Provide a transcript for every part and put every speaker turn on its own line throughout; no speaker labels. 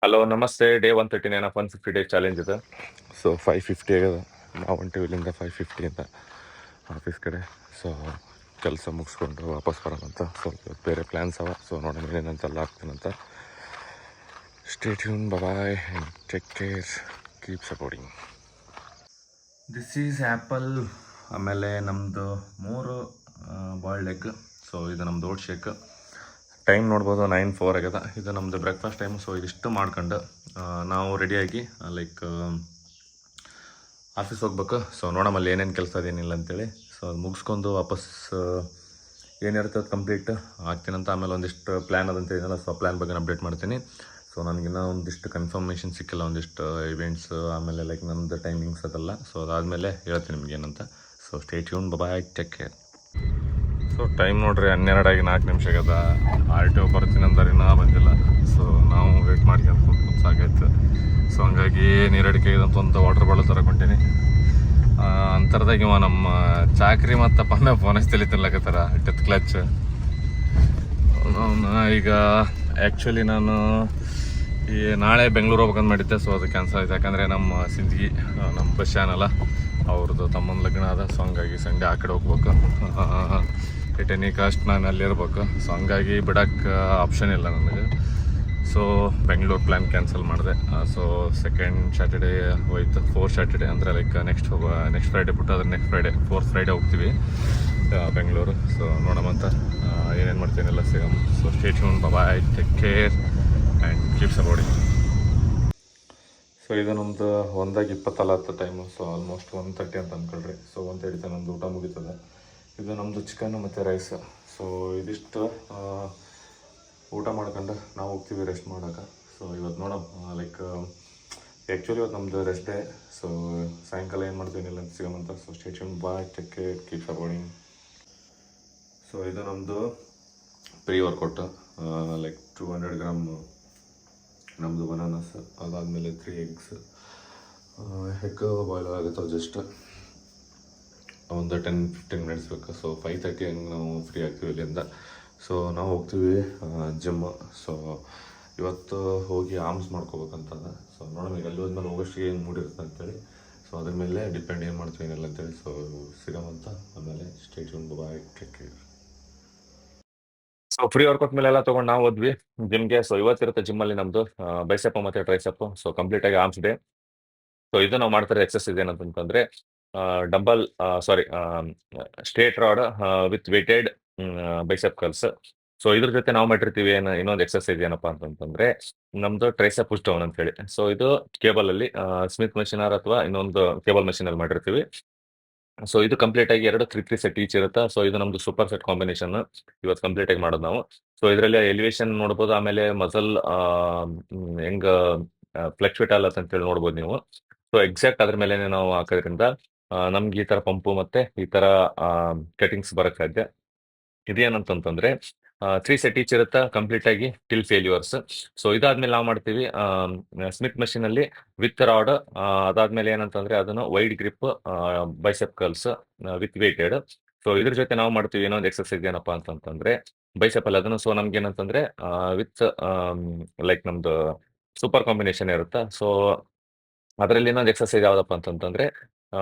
Hello ನಮಸ್ತೆ. Day 139 of 150 day challenge ಇದು.
So 550 ಆಗ್ಯದ. ನಾವು ಹೊಂಟೀವಿ ಇಲ್ಲಿಂದ 550 ಅಂತ ಆಫೀಸ್ ಕಡೆ. ಸೊ ಕೆಲಸ ಮುಗಿಸ್ಕೊಂಡು ವಾಪಸ್ ಬರೋಣಂತ. ಸ್ವಲ್ಪ ಬೇರೆ ಪ್ಲ್ಯಾನ್ಸ್ ಅವ. ಸೊ ನೋಡೋಣ ಏನೇನಂತೆಲ್ಲ ಆಗ್ತೀನಂತ. Stay tune, bye and take care, keep supporting.
This is apple. ಆಮೇಲೆ ನಮ್ಮದು 3 ಬಾಯ್ಲ್ಡ್ ಎಗ್. ಸೊ ಇದು ನಮ್ಮದು ಓಟ್ ಶೇಕ್. ಟೈಮ್ ನೋಡ್ಬೋದು 9:04 ಆಗ್ಯದ. ಇದು ನಮ್ಮದು ಬ್ರೇಕ್ಫಾಸ್ಟ್ ಟೈಮ್. ಸೊ ಇದಿಷ್ಟು ಮಾಡ್ಕೊಂಡು ನಾವು ರೆಡಿಯಾಗಿ ಲೈಕ್ ಆಫೀಸ್ ಹೋಗ್ಬೇಕು. ಸೊ ನೋಡಮಲ್ಲಿ ಏನೇನು ಕೆಲಸ ಅದೇನಿಲ್ಲ ಅಂತೇಳಿ. ಸೊ ಅದು ಮುಗಿಸ್ಕೊಂಡು ವಾಪಸ್ ಏನಿರ್ತದೆ ಕಂಪ್ಲೀಟ್ ಆಗ್ತೀನಂತ. ಆಮೇಲೆ ಒಂದಿಷ್ಟು ಪ್ಲ್ಯಾನ್ ಅದಂತ ಏನಿಲ್ಲ. ಸೊ ಪ್ಲ್ಯಾನ್ ಬಗ್ಗೆ ಅಪ್ಡೇಟ್ ಮಾಡ್ತೀನಿ. ಸೊ ನನಗಿನ್ನೂ ಒಂದಿಷ್ಟು ಕನ್ಫರ್ಮೇಷನ್ ಸಿಕ್ಕಿಲ್ಲ, ಒಂದಿಷ್ಟು ಇವೆಂಟ್ಸ್, ಆಮೇಲೆ ಲೈಕ್ ನಮ್ಮದು ಟೈಮಿಂಗ್ಸ್ ಅದೆಲ್ಲ. ಸೊ ಅದಾದಮೇಲೆ ಹೇಳ್ತೀನಿ ನಿಮ್ಗೆ ಏನಂತ. So stay tune, bye, take care. So time ನೋಡ್ರಿ 12:04 ಆಗ್ಯದ. RTO ಬರ್ತೀನಿ ಅಂದ್ರೆ ಇನ್ನೂ ಬಂದಿಲ್ಲ. ಸೊ ನಾವು ವೇಟ್ ಮಾಡ್ಕೊಂಡು ಸ್ವಲ್ಪ ಸಾಕಾಯ್ತು. ಸೊ ಹಂಗಾಗಿ ನೀರಡಿಕೆ ಇದಂತ ಒಂದು ವಾಟರ್ ಬಾಟಲ್ ತರಕೊಂತೀನಿ. ಅಂತರದಾಗ ಇವ ನಮ್ಮ ಚಾಕ್ರಿ ಮತ್ತು ಪಮ್ಮೆ ಫೋನ್ ಹಚ್ಚಿ ತಿನ್ಲಕತ್ತಾರ ಡೆತ್ ಕ್ಲಚ್. ಈಗ ಆ್ಯಕ್ಚುಲಿ ನಾನು ಈ ನಾಳೆ ಬೆಂಗಳೂರು ಹೋಗ್ಬೇಕಂತ ಮಾಡಿದ್ದೆ. ಸೊ ಅದು ಕ್ಯಾನ್ಸಲ್ ಆಯ್ತು. ಯಾಕಂದರೆ ನಮ್ಮ ಸಿಂದಗಿ ನಮ್ಮ ಬಸ್ ಚಾನಲ್ಲ ಅವ್ರದ್ದು ತಮ್ಮನ ಲಗ್ನ ಅದ. ಸೊ ಹಂಗಾಗಿ ಸಂಡೇ ಆ ಕಡೆ ಹೋಗ್ಬೇಕು. ಎಟ್ ಎನಿ ಕಾಸ್ಟ್ ನಾನು ಅಲ್ಲಿರ್ಬೇಕು. ಸೊ ಹಂಗಾಗಿ ಬಿಡೋಕ್ಕೆ ಆಪ್ಷನ್ ಇಲ್ಲ ನನಗೆ. ಸೊ ಬೆಂಗಳೂರು ಪ್ಲ್ಯಾನ್ ಕ್ಯಾನ್ಸಲ್ ಮಾಡಿದೆ. ಸೊ ಸೆಕೆಂಡ್ ಸ್ಯಾಟರ್ಡೇ ಹೋಯ್ತು. 4th ಸ್ಯಾಟರ್ಡೇ ಅಂದರೆ ಲೈಕ್ ನೆಕ್ಸ್ಟ್ ಫ್ರೈಡೇ ಬಿಟ್ಟು ಅದ್ರ ನೆಕ್ಸ್ಟ್ ಫ್ರೈಡೇ 4th ಫ್ರೈಡೇ ಹೋಗ್ತೀವಿ ಬೆಂಗಳೂರು. ಸೊ ನೋಡೋಮಂತ ಏನೇನು ಮಾಡ್ತೀನಿಲ್ಲ ಸಿಗಮ್. So stay tune, bye, take care and keep supporting. So ಇದು ನಮ್ಮದು 1:20 ಟೈಮು. ಸೊ ಆಲ್ಮೋಸ್ಟ್ 1:30 ಅಂತ ಅಂದ್ಕೊಳ್ರಿ. ಸೊ 1:30 ನಮ್ಮದು ಊಟ ಮುಗೀತದೆ. ಇದು ನಮ್ಮದು ಚಿಕನ್ ಮತ್ತು ರೈಸ್. ಸೊ ಇದಿಷ್ಟು ಊಟ ಮಾಡ್ಕೊಂಡು ನಾವು ಹೋಗ್ತೀವಿ ರೆಸ್ಟ್ ಮಾಡೋಕೆ. ಸೊ ಇವತ್ತು ನೋಡೋಣ ಲೈಕ್ ಆ್ಯಕ್ಚುಲಿ ಇವತ್ತು ನಮ್ಮದು ರೆಸ್ಟ್ ಡೇ. ಸೊ ಸಾಯಂಕಾಲ ಏನು ಮಾಡ್ತೀನಿಲ್ಲ ಅಂತ ಸಿಗಮಂತ. So stay tune, bye, take care, keep supporting. So ಇದು ನಮ್ಮದು ಪ್ರೀ ವರ್ಕೌಟ್. ಲೈಕ್ 200 ಗ್ರಾಮ್ ನಮ್ಮದು ಬನಾನಸ್, ಅದಾದಮೇಲೆ 3 ಎಗ್ಸ್, ಎಗ್ ಬಾಯ್ಲ್ ಆಗುತ್ತೆ ಜಸ್ಟ್ ಒಂದು 10-15 ಮಿನಿಟ್ಸ್ ಬೇಕು. ಸೊ 5:30 ಹಂಗೆ ನಾವು ಫ್ರೀ ಆಗ್ತೀವಿ ಇಲ್ಲಿಂದ. ಸೊ ನಾವು ಹೋಗ್ತೀವಿ ಜಿಮ್. ಸೊ ಇವತ್ತು ಹೋಗಿ ಆರ್ಮ್ಸ್ ಮಾಡ್ಕೋಬೇಕಂತದ. ಸೊ ನೋಡೋಣ ಈಗ ಅಲ್ಲಿ ಹೋದ್ಮೇಲೆ ಹೋಗೋಷ್ಟಿಗೆ ಏನು ಮೂಡಿರುತ್ತೆ ಅಂತೇಳಿ. ಸೊ ಅದ್ರ ಮೇಲೆ ಡಿಪೆಂಡ್ ಏನು ಮಾಡ್ತೀವಿ ಏನಿಲ್ಲ ಅಂತೇಳಿ. ಸೊ ಸಿಗಮಂತ. ಆಮೇಲೆ stay tune, bye, take care. So free workout ಮೇಲೆ ಎಲ್ಲ ತೊಗೊಂಡು ನಾವು ಹೋದ್ವಿ ಜಿಮ್ಗೆ. ಸೊ ಇವತ್ತಿರುತ್ತೆ ಜಿಮ್ಮಲ್ಲಿ ನಮ್ಮದು ಬೈಸೆಪ್ ಮತ್ತು ಟ್ರೈಸೆಪ್. ಸೊ ಕಂಪ್ಲೀಟಾಗಿ ಆರ್ಮ್ಸ್ ಡೇ. ಸೊ ಇದು ನಾವು ಮಾಡ್ತಾರೆ ಎಕ್ಸರ್ಸೈಸ್ ಏನಂತಂದ್ರೆ dumbbell sorry straight rod with weighted bicep curls. So ಇದ್ರ ಜೊತೆ ನಾವು ಮಾಡಿರ್ತೀವಿ ಇನ್ನೊಂದು ಎಕ್ಸರ್ಸೈಸ್ ಏನಪ್ಪಾ ಅಂತಂತಂದ್ರೆ ನಮ್ದು ಟ್ರೈಸೆಪ್ ಪುಶ್ ಡೌನ್ ಅಂತ ಹೇಳಿ. ಸೊ ಇದು ಕೇಬಲ್ ಅಲ್ಲಿ ಸ್ಮಿತ್ ಮಷಿನರ್ ಅಥವಾ ಇನ್ನೊಂದು ಕೇಬಲ್ ಮಷಿನ್ ಅಲ್ಲಿ ಮಾಡಿರ್ತೀವಿ. ಸೊ ಇದು ಕಂಪ್ಲೀಟ್ ಆಗಿ 2 3 ಸೆಟ್ ಈಚ್ ಇರುತ್ತೆ. ಸೊ ಇದು ನಮ್ದು ಸೂಪರ್ ಸೆಟ್ ಕಾಂಬಿನೇಷನ್ ಇವತ್ತು ಕಂಪ್ಲೀಟ್ ಆಗಿ ಮಾಡೋದು ನಾವು. ಸೊ ಇದರಲ್ಲಿ ಎಲಿವೇಶನ್ ನೋಡ್ಬೋದು, ಆಮೇಲೆ ಮಸಲ್ ಹೆಂಗ ಫ್ಲಕ್ಚುಯೇಟ್ ಆಗತ್ತೆ ಅಂತೇಳಿ ನೋಡ್ಬೋದು ನೀವು. ಸೊ ಎಕ್ಸಾಕ್ಟ್ ಅದ್ರ ಮೇಲೆ ನಾವು ಹಾಕೋದ್ರಿಂದ ನಮ್ಗೆ ಈ ತರ ಪಂಪು ಮತ್ತೆ ಈ ತರ ಕಟಿಂಗ್ಸ್ ಬರಕ್ ಸಾಧ್ಯ. ಇದೇನಂತಂದ್ರೆ 3 ಸೆಟ್ ಈಚ್ ಇರುತ್ತೆ ಕಂಪ್ಲೀಟ್ ಆಗಿ ಟಿಲ್ ಫೇಲ್ಯೂರ್ಸ್. ಸೊ ಇದಾದ್ಮೇಲೆ ನಾವು ಮಾಡ್ತೀವಿ ಸ್ಮಿತ್ ಮಷಿನ್ ಅಲ್ಲಿ ವಿತ್ ರಾಡ್. ಅದಾದ್ಮೇಲೆ ಏನಂತಂದ್ರೆ ಅದನ್ನು wide grip bicep curls with weighted. So ಇದ್ರ ಜೊತೆ ನಾವು ಮಾಡ್ತೀವಿ ಇನ್ನೊಂದು ಎಕ್ಸರ್ಸೈಸ್ ಏನಪ್ಪಾ ಅಂತಂದ್ರೆ ಬೈಸೆಪ್ ಅಲ್ಲಿ ಅದನ್ನು. ಸೊ ನಮ್ಗೆ ಏನಂತಂದ್ರೆ ವಿತ್ ಲೈಕ್ ನಮ್ದು ಸೂಪರ್ ಕಾಂಬಿನೇಷನ್ ಇರುತ್ತೆ. ಸೊ ಅದರಲ್ಲಿ ಇನ್ನೊಂದು ಎಕ್ಸರ್ಸೈಸ್ ಯಾವ್ದಪ್ಪ ಅಂತಂತಂದ್ರೆ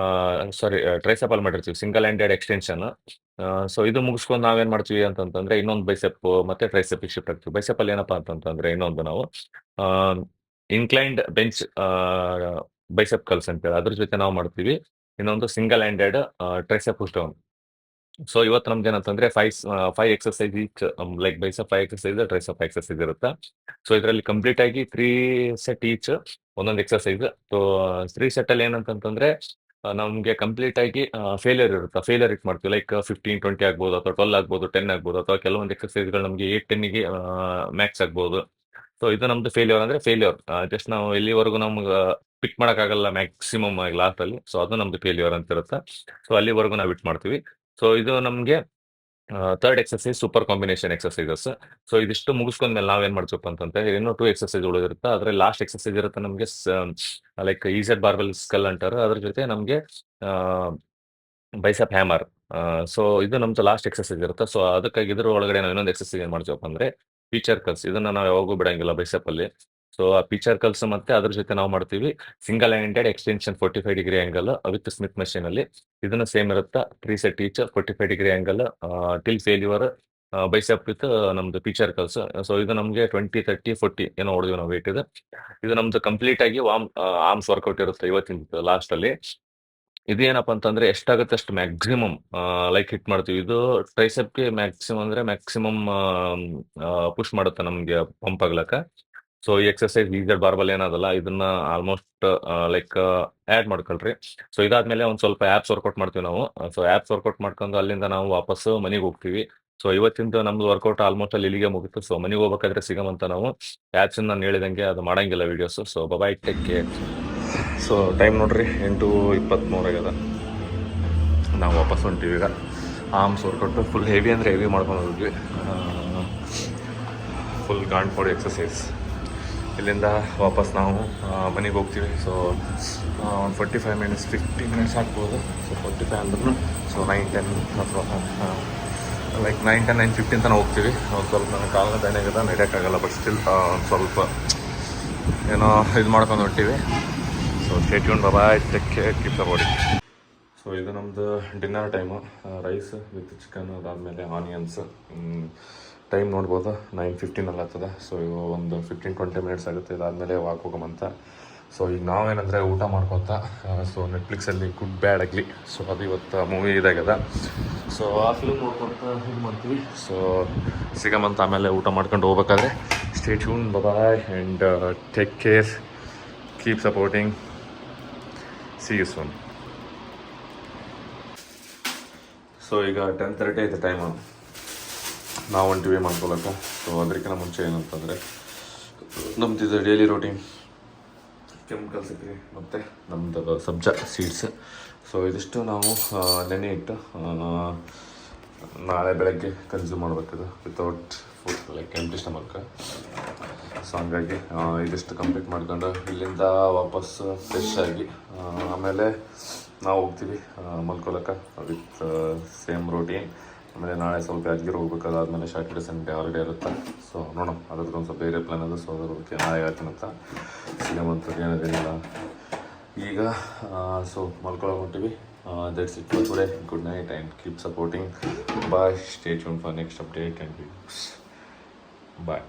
ಸಾರಿ ಟ್ರೈಸೆಪ್ ಅಲ್ಲಿ ಮಾಡಿರ್ತೀವಿ ಸಿಂಗಲ್ ಹ್ಯಾಂಡೆಡ್ ಎಕ್ಸ್ಟೆನ್ಷನ್. ಸೊ ಇದು ಮುಗಿಸ್ಕೊಂಡು ನಾವೇನ್ ಮಾಡ್ತೀವಿ ಅಂತಂತಂದ್ರೆ ಇನ್ನೊಂದು ಬೈಸೆಪ್ ಮತ್ತೆ ಟ್ರೈಸೆಪ್ ಶಿಫ್ಟ್ ಆಗ್ತೀವಿ. ಬೈಸೆಪ್ ಅಲ್ಲಿ ಏನಪ್ಪಾ ಅಂತಂತಂದ್ರೆ ಇನ್ನೊಂದು ನಾವು ಇನ್ಕ್ಲೈನ್ಡ್ ಬೆಂಚ್ ಬೈಸೆಪ್ ಕರ್ಲ್ಸ್ ಅಂತೇಳಿ ಅದ್ರ ಜೊತೆ ನಾವು ಮಾಡ್ತೀವಿ ಇನ್ನೊಂದು single handed tricep push down. So ಇವತ್ತು ನಮ್ದು ಏನಂತಂದ್ರೆ 5 exercise each like bicep 5 exercise, tricep exercise ಇರುತ್ತೆ. ಸೊ ಇದರಲ್ಲಿ ಕಂಪ್ಲೀಟ್ ಆಗಿ 3 ಸೆಟ್ ಈಚ್ ಒಂದೊಂದು ಎಕ್ಸರ್ಸೈಸ್. ಸೊ 3 ಸೆಟ್ ಅಲ್ಲಿ ಏನಂತಂದ್ರೆ ನಮ್ಗೆ ಕಂಪ್ಲೀಟ್ ಆಗಿ ಫೇಲಿಯರ್ ಇರುತ್ತೆ. ಫೇಲಿಯರ್ ಇಟ್ ಮಾಡ್ತೀವಿ ಲೈಕ್ 15-20 ಆಗ್ಬೋದು, ಅಥವಾ 12 ಆಗ್ಬೋದು, 10 ಆಗ್ಬೋದು, ಅಥವಾ ಕೆಲವೊಂದು ಎಕ್ಸರ್ಸೈಸ್ಗಳು ನಮಗೆ 8-10ಗೆ ಮ್ಯಾಕ್ಸ್ ಆಗ್ಬೋದು. ಸೊ ಇದು ನಮ್ದು ಫೇಲ್ಯೂರ್ ಅಂದ್ರೆ ಫೇಲ್ಯೂರ್ ಜಸ್ಟ್ ನಾವು ಎಲ್ಲಿವರೆಗೂ ನಮ್ಗೆ ಪಿಕ್ ಮಾಡೋಕ್ಕಾಗಲ್ಲ ಮ್ಯಾಕ್ಸಿಮಮ್ ಆಗಿ ಲಾಸ್ಟ್ ಅಲ್ಲಿ. ಸೊ ಅದು ನಮ್ದು ಫೇಲ್ಯೂರ್ ಅಂತ ಇರುತ್ತೆ. ಸೊ ಅಲ್ಲಿವರೆಗೂ ನಾವು ಇಟ್ ಮಾಡ್ತೀವಿ. ಸೊ ಇದು ನಮ್ಗೆ third exercise super combination exercises. So ಇದಿಷ್ಟು ಮುಗಿಸ್ಕೊಂಡ್ಮೇಲೆ ನಾವೇನ್ ಮಾಡ್ತೀವಪ್ಪ ಅಂತಂದ್ರೆ ಇನ್ನೂ 2 ಎಕ್ಸರ್ಸೈಸ್ ಉಳಿದಿರುತ್ತೆ. ಅದ್ರಲ್ಲಿ ಲಾಸ್ಟ್ ಎಕ್ಸರ್ಸೈಸ್ ಇರುತ್ತೆ ನಮಗೆ ಲೈಕ್ ಈಸೆಡ್ ಬಾರ್ಬೆಲ್ ಸ್ಕಲ್ ಅಂటారు. ಅದ್ರ ಜೊತೆ ನಮ್ಗೆ ಬೈಸೆಪ್ ಹ್ಯಾಮರ್. ಸೊ ಇದು ನಮ್ದು ಲಾಸ್ಟ್ ಎಕ್ಸರ್ಸೈಸ್ ಇರುತ್ತೆ. ಸೊ ಅದಕ್ಕಾಗಿ ಇದ್ರ ಒಳಗಡೆ ನಾವು ಇನ್ನೊಂದು ಎಕ್ಸರ್ಸೈಸ್ ಏನ್ ಮಾಡ್ತೀವಪ್ಪ ಅಂದ್ರೆ ಫೀಚರ್ ಕರ್ಲ್ಸ್. ಇದನ್ನ ನಾವು ಯಾವಾಗೂ ಬಿಡಂಗಿಲ್ಲ ಬೈಸೆಪ್ ಅಲ್ಲಿ. ಸೊ ಆ ಪಿಚ್ ಸರ್ಕಲ್ಸ್ ಮತ್ತೆ ಅದ್ರ ಜೊತೆ ನಾವು ಮಾಡ್ತೀವಿ single handed extension 45 degree angle with Smith machine ಅಲ್ಲಿ. ಇದನ್ನು ಸೇಮ್ ಇರುತ್ತಾ 3 set each 45 degree angle till failure bicep with ನಮ್ದು ಪಿಚ್ ಸರ್ಕಲ್ಸ್. ಸೊ ಇದು ನಮಗೆ 20, 30, 40 ಏನೋ ಹೊಡೆದ್ವಿ ನಾವು ವೇಟ್ ಇದು ನಮ್ದು ಕಂಪ್ಲೀಟ್ ಆಗಿ ಆರ್ಮ್ಸ್ ವರ್ಕೌಟ್ ಇರುತ್ತೆ ಇವತ್ತಿನ ಲಾಸ್ಟ್ ಅಲ್ಲಿ. ಇದೇನಪ್ಪ ಅಂತಂದ್ರೆ ಎಷ್ಟಾಗುತ್ತೆ ಅಷ್ಟು ಮ್ಯಾಕ್ಸಿಮಮ್ ಲೈಕ್ ಹಿಟ್ ಮಾಡ್ತೀವಿ. ಇದು ಟ್ರೈಸೆಪ್ಗೆ ಮ್ಯಾಕ್ಸಿಮಮ್ ಅಂದ್ರೆ ಮ್ಯಾಕ್ಸಿಮಮ್ ಪುಷ್ ಮಾಡುತ್ತೆ ನಮ್ಗೆ ಪಂಪ್ ಆಗ್ಲಕ್ಕ. ಸೊ ಈ ಎಕ್ಸರ್ಸೈಸ್ ಈಸೆಡ್ ಬಾರ್ಬಲ್ ಏನದಲ್ಲ ಇದನ್ನ ಆಲ್ಮೋಸ್ಟ್ ಲೈಕ್ ಆಡ್ ಮಾಡ್ಕೊಳ್ರಿ. ಸೊ ಇದಾದ್ಮೇಲೆ ಒಂದ್ ಸ್ವಲ್ಪ ಆಪ್ಸ್ ವರ್ಕೌಟ್ ಮಾಡ್ತೀವಿ ನಾವು. ಸೊ ಆಪ್ಸ್ ವರ್ಕೌಟ್ ಮಾಡ್ಕೊಂಡು ಅಲ್ಲಿಂದ ನಾವು ವಾಪಸ್ ಮನೆಗೆ ಹೋಗ್ತೀವಿ. ಸೊ ಇವತ್ತಿಂದ ನಮ್ದು ವರ್ಕೌಟ್ ಆಲ್ಮೋಸ್ಟ್ ಅಲ್ಲಿ ಇಲ್ಲಿಗೆ ಮುಗಿತು. ಸೊ ಮನೆಗೆ ಹೋಗ್ಬೇಕಾದ್ರೆ ಸಿಗಮಂತ ನಾವು ಆಪ್ಸ್ ನಾನು ಹೇಳಿದಂಗೆ ಅದು ಮಾಡಂಗಿಲ್ಲ videos. So bye, take care. So time ನೋಡ್ರಿ 8:23 ಆಗ್ಯದ. ನಾವು ವಾಪಸ್ ಹೊಂಟಿವಿ ಈಗ. ಆರ್ಮ್ಸ್ ವರ್ಕೌಟ್ ಫುಲ್ ಹೆವಿ ಅಂದರೆ ಹೆವಿ ಮಾಡ್ಕೊಂಡು ಹೋದ್ವಿ. ಫುಲ್ ಗಾಂಡ್ ಬಾಡಿ ಎಕ್ಸಸೈಸ್. ಇಲ್ಲಿಂದ ವಾಪಸ್ ನಾವು ಮನೆಗೆ ಹೋಗ್ತೀವಿ. ಸೊ ಒಂದು 45 ಮಿನಿಟ್ಸ್ 50 ಮಿನಿಟ್ಸ್ ಆಗ್ಬೋದು. ಸೊ 45 ಅಂದ್ರೂ ಸೊ 9-10 ಅಥವಾ ಲೈಕ್ 9-10 9:15 ತನಕ ಹೋಗ್ತೀವಿ. ಒಂದು ಸ್ವಲ್ಪ ನನಗೆ ಕಾಲನ ದಣಿಯಾಗದ ನಡೆಯೋಕ್ಕಾಗಲ್ಲ, ಬಟ್ ಸ್ಟಿಲ್ ಸ್ವಲ್ಪ ಏನೋ ಇದು ಮಾಡ್ಕೊಂಡು ಹೊಂಟೀವಿ. So stay tune, bye, take care, keep supporting. So ಇದು ನಮ್ಮದು dinner time. Rice with chicken, ಅದಾದಮೇಲೆ ಆನಿಯನ್ಸ್. ಟೈಮ್ ನೋಡ್ಬೋದು 9:15 ಆಗ್ತದೆ. ಸೊ ಒಂದು 15-20 ಮಿನಿಟ್ಸ್ ಆಗುತ್ತೆ. ಇದಾದಮೇಲೆ ವಾಕ್ ಹೋಗಮಂತ. ಸೊ ಈಗ ನಾವೇನಂದರೆ ಊಟ ಮಾಡ್ಕೊತ ಸೊ ನೆಟ್ಫ್ಲಿಕ್ಸಲ್ಲಿ ಗುಡ್ ಬ್ಯಾಡ್ ಅಗ್ಲಿ, ಸೊ ಅದು ಇವತ್ತು ಮೂವಿ ಇದಾಗ್ಯದ. ಸೊ ಆ ಫಿಲ್ಮ್ ನೋಡ್ಕೊತ ಇದು ಮಾಡ್ತೀವಿ. ಸೊ ಸಿಗಮಂತ ಆಮೇಲೆ ಊಟ ಮಾಡ್ಕೊಂಡು ಹೋಗ್ಬೇಕಾದ್ರೆ. Stay tune, bye, and take care, keep supporting, see you soon. So ಈಗ 10:30 ಐತೆ ಟೈಮು. ನಾವು ಹೊಂಟಿವಿ ಮಾಡ್ಕೊಳಕ್ಕೆ. ಸೊ ಅದಕ್ಕಿಂತ ಮುಂಚೆ ಏನಂತಂದರೆ ನಮ್ದು ಇದು ಡೈಲಿ ರೂಟೀನ್ ಕೆಮಿಕಲ್ ಸಿಕ್ರಿ ಮತ್ತು ನಮ್ಮದು ಸಬ್ಜಾ ಸೀಡ್ಸ್. ಸೊ ಇದಿಷ್ಟು ನಾವು ನೆನೆ ಇಟ್ಟು ನಾಳೆ ಬೆಳಗ್ಗೆ ಕನ್ಸ್ಯೂಮ್ ಮಾಡಬೇಕಿದೆ without food, like empty stomach. So ಹಂಗಾಗಿ ಇದಿಷ್ಟು ಕಂಪ್ಲೀಟ್ ಮಾಡ್ಕೊಂಡು ಇಲ್ಲಿಂದ ವಾಪಸ್ ಫ್ರೆಶ್ ಆಗಿ ಆಮೇಲೆ ನಾವು ಹೋಗ್ತೀವಿ ಮಲ್ಕೊಳಕ್ಕೆ ವಿತ್ ಸೇಮ್ ರೂಟೀನ್. ಆಮೇಲೆ ನಾಳೆ ಸ್ವಲ್ಪ ಯಾದಗಿರಿ ಹೋಗ್ಬೇಕು. ಅದಾದಮೇಲೆ ಸ್ಯಾಟರ್ಡೆ ಸಂಡೇ ಹಾಲಿಡೇ ಇರುತ್ತೆ. ಸೊ ನೋಡೋಣ, ಅದಕ್ಕೆ ಸ್ವಲ್ಪ ಬೇರೆ ಪ್ಲಾನ್ ಅದು. ಸೊ ಅದ್ರ ಬಗ್ಗೆ ನಾಳೆ ಹೇಳ್ತೀನಿ ಅಂತ. ಸಿಗಮಂಥದ್ದು ಏನಿಲ್ಲ ಈಗ. ಸೊ ಮಲ್ಕೊಳಕ್ಕೆ ಹೊಂಟಿವಿ. That's it for today. Good night and keep supporting. Bye, stay tune for next update and videos. Bye.